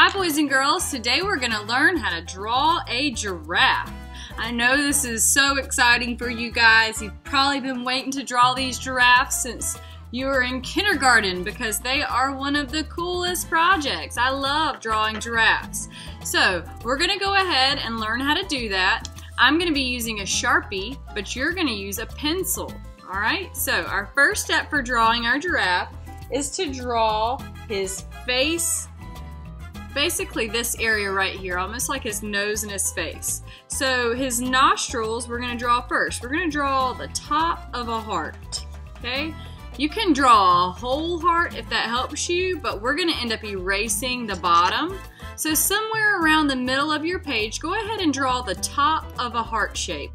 Hi boys and girls, today we're going to learn how to draw a giraffe. I know this is so exciting for you guys. You've probably been waiting to draw these giraffes since you were in kindergarten because they are one of the coolest projects. I love drawing giraffes. So we're going to go ahead and learn how to do that. I'm going to be using a Sharpie, but you're going to use a pencil. Alright, so our first step for drawing our giraffe is to draw his face. Basically this area right here, almost like his nose and his face. So his nostrils we're going to draw first. We're going to draw the top of a heart, okay? You can draw a whole heart if that helps you, but we're going to end up erasing the bottom. So somewhere around the middle of your page, go ahead and draw the top of a heart shape.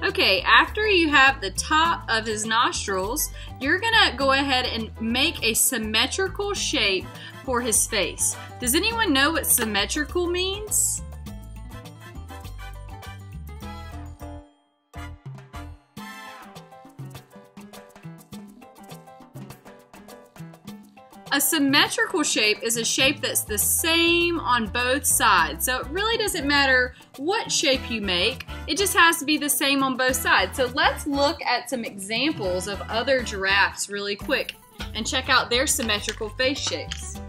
Okay, after you have the top of his nostrils, you're gonna go ahead and make a symmetrical shape for his face. Does anyone know what symmetrical means? A symmetrical shape is a shape that's the same on both sides. So it really doesn't matter what shape you make, it just has to be the same on both sides. So let's look at some examples of other giraffes really quick and check out their symmetrical face shapes.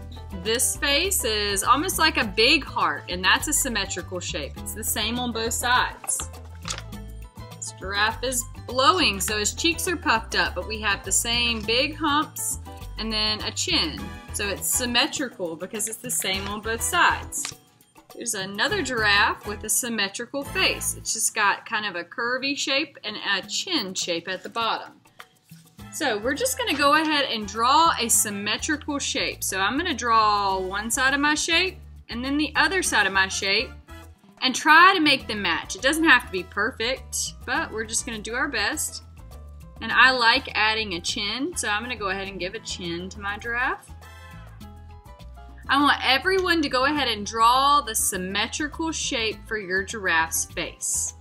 This face is almost like a big heart, and that's a symmetrical shape. It's the same on both sides. This giraffe is blowing, so his cheeks are puffed up, but we have the same big humps and then a chin. So it's symmetrical because it's the same on both sides. There's another giraffe with a symmetrical face. It's just got kind of a curvy shape and a chin shape at the bottom. So we're just going to go ahead and draw a symmetrical shape. So I'm going to draw one side of my shape and then the other side of my shape and try to make them match. It doesn't have to be perfect, but we're just going to do our best. And I like adding a chin, so I'm going to go ahead and give a chin to my giraffe. I want everyone to go ahead and draw the symmetrical shape for your giraffe's face.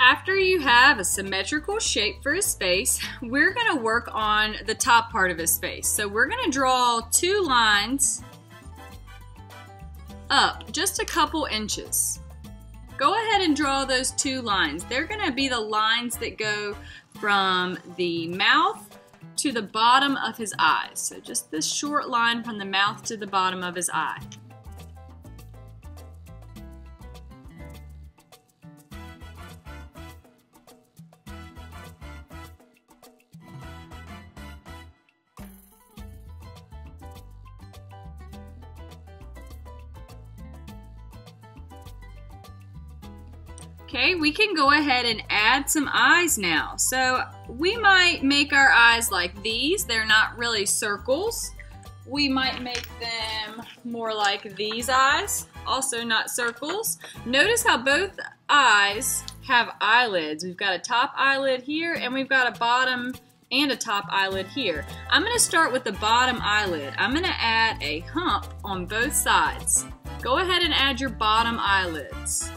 After you have a symmetrical shape for his face, we're going to work on the top part of his face. So we're going to draw two lines up just a couple inches. Go ahead and draw those two lines. They're going to be the lines that go from the mouth to the bottom of his eyes. So just this short line from the mouth to the bottom of his eye. Okay, we can go ahead and add some eyes now. So we might make our eyes like these. They're not really circles. We might make them more like these eyes, also not circles. Notice how both eyes have eyelids. We've got a top eyelid here and we've got a bottom and a top eyelid here. I'm going to start with the bottom eyelid. I'm going to add a hump on both sides. Go ahead and add your bottom eyelids.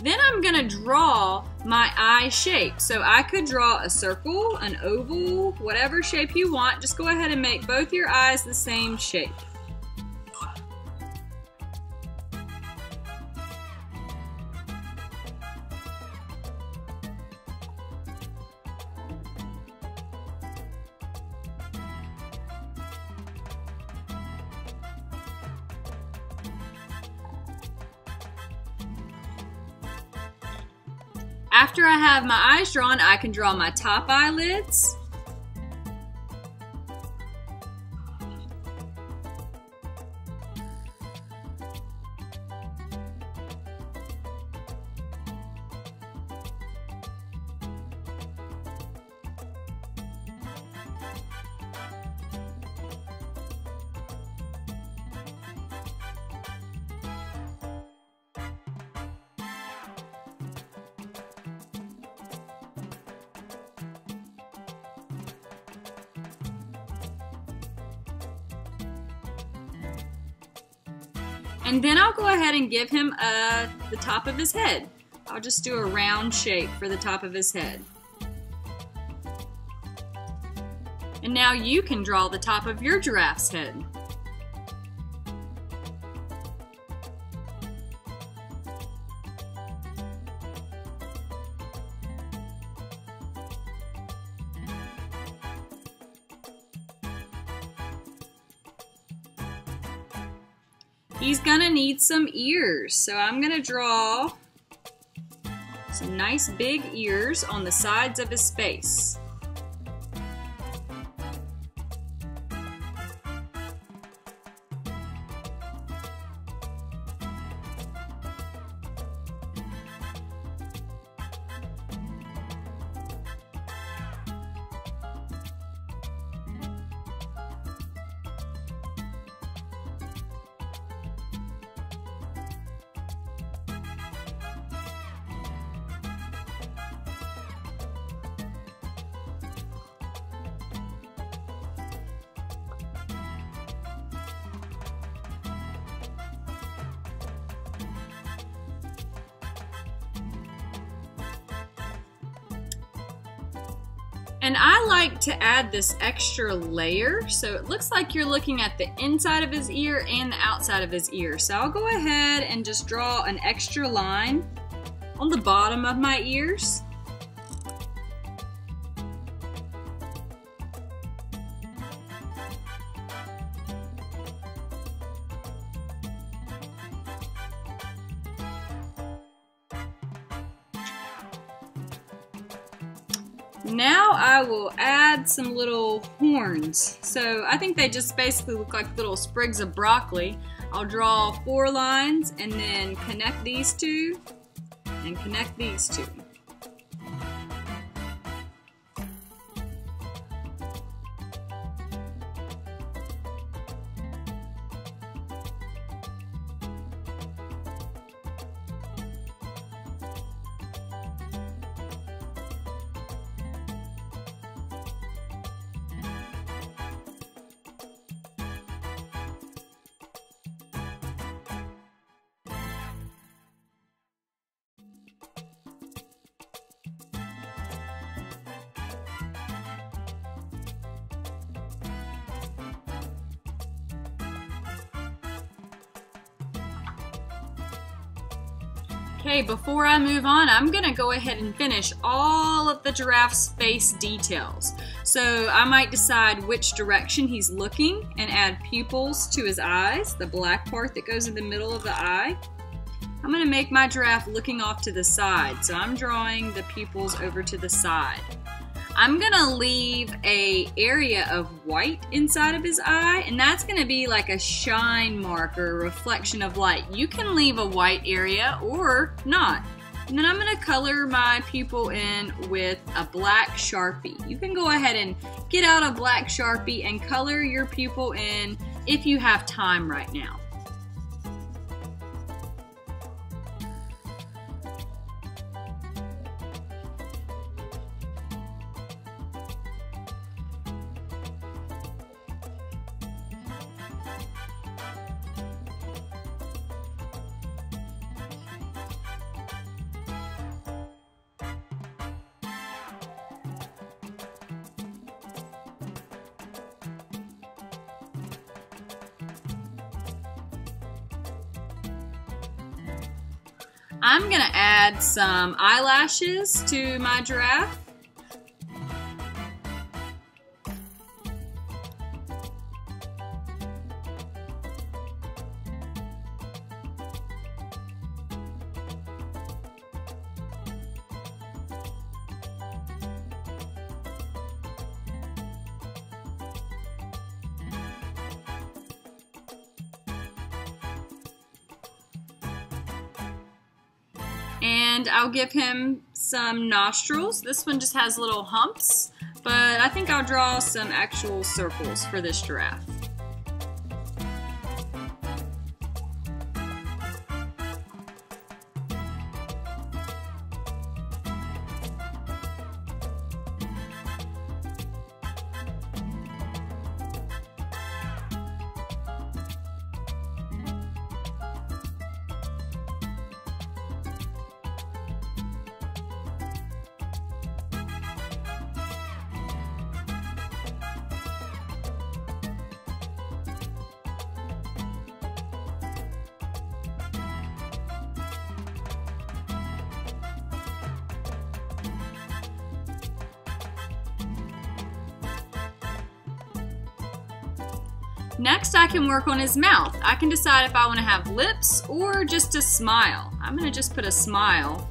Then I'm going to draw my eye shape. So I could draw a circle, an oval, whatever shape you want. Just go ahead and make both your eyes the same shape. After I have my eyes drawn, I can draw my top eyelids. And then I'll go ahead and give him the top of his head. I'll just do a round shape for the top of his head. And now you can draw the top of your giraffe's head. He's gonna need some ears, so I'm gonna draw some nice big ears on the sides of his face. And I like to add this extra layer, so it looks like you're looking at the inside of his ear and the outside of his ear. So I'll go ahead and just draw an extra line on the bottom of my ears. Now I will add some little horns. So I think they just basically look like little sprigs of broccoli. I'll draw 4 lines and then connect these two and connect these two. Okay, before I move on, I'm gonna go ahead and finish all of the giraffe's face details. So I might decide which direction he's looking and add pupils to his eyes, the black part that goes in the middle of the eye. I'm gonna make my giraffe looking off to the side, so I'm drawing the pupils over to the side. I'm gonna leave an area of white inside of his eye, and that's gonna be like a shine mark or a reflection of light. You can leave a white area or not. And then I'm gonna color my pupil in with a black Sharpie. You can go ahead and get out a black Sharpie and color your pupil in if you have time right now. I'm gonna add some eyelashes to my giraffe. And I'll give him some nostrils. This one just has little humps, but I think I'll draw some actual circles for this giraffe. Next, I can work on his mouth. I can decide if I want to have lips or just a smile. I'm going to just put a smile.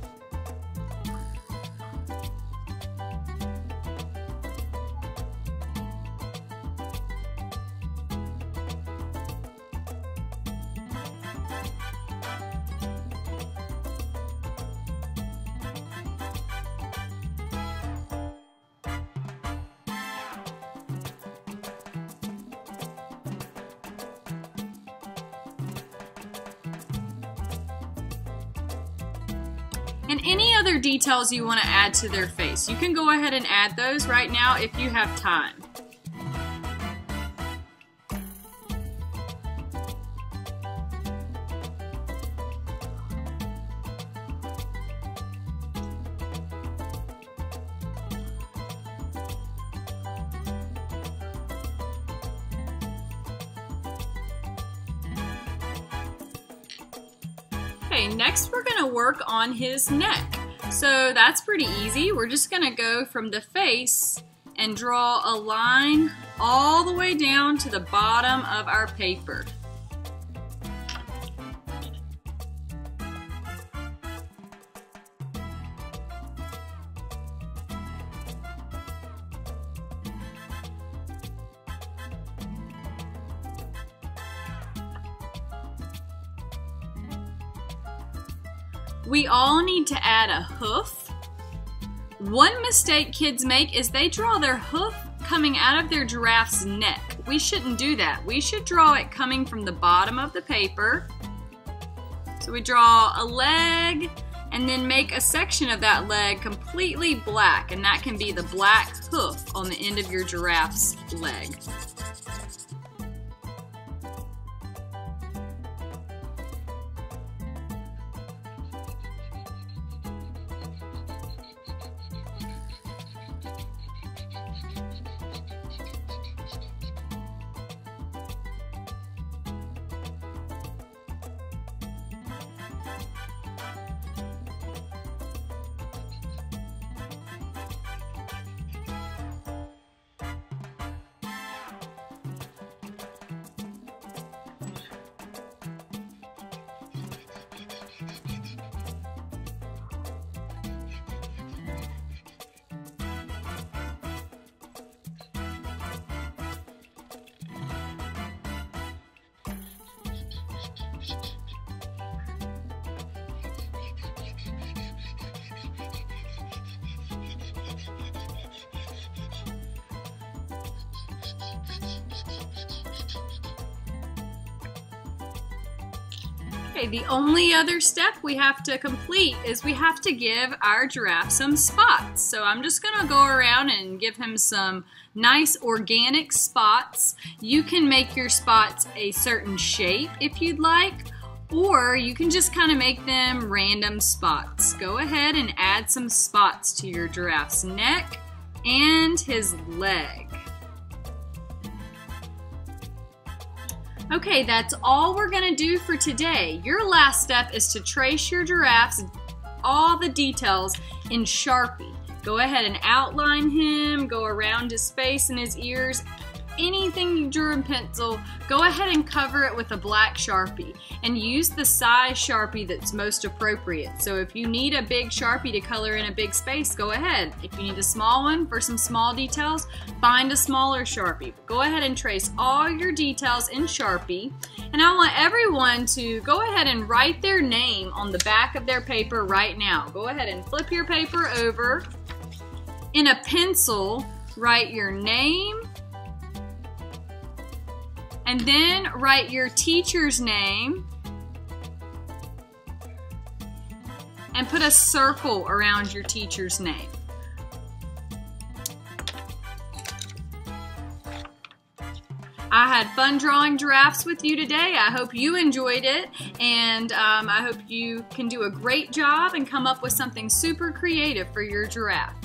And any other details you want to add to their face, you can go ahead and add those right now if you have time. Okay, next we're going to work on his neck. So that's pretty easy. We're just going to go from the face and draw a line all the way down to the bottom of our paper. We all need to add a hoof. One mistake kids make is they draw their hoof coming out of their giraffe's neck. We shouldn't do that. We should draw it coming from the bottom of the paper. So we draw a leg and then make a section of that leg completely black, and that can be the black hoof on the end of your giraffe's leg. Okay, the only other step we have to complete is we have to give our giraffe some spots. So I'm just going to go around and give him some nice organic spots. You can make your spots a certain shape if you'd like, or you can just kind of make them random spots. Go ahead and add some spots to your giraffe's neck and his leg. Okay, that's all we're going to do for today. Your last step is to trace your giraffe's all the details in Sharpie. Go ahead and outline him, go around his face and his ears. Anything you drew in pencil, go ahead and cover it with a black Sharpie and use the size Sharpie that's most appropriate. So if you need a big Sharpie to color in a big space, go ahead. If you need a small one for some small details, find a smaller Sharpie. Go ahead and trace all your details in Sharpie. And I want everyone to go ahead and write their name on the back of their paper right now. Go ahead and flip your paper over. In a pencil, write your name, and then write your teacher's name and put a circle around your teacher's name. I had fun drawing giraffes with you today. I hope you enjoyed it, and I hope you can do a great job and come up with something super creative for your giraffe.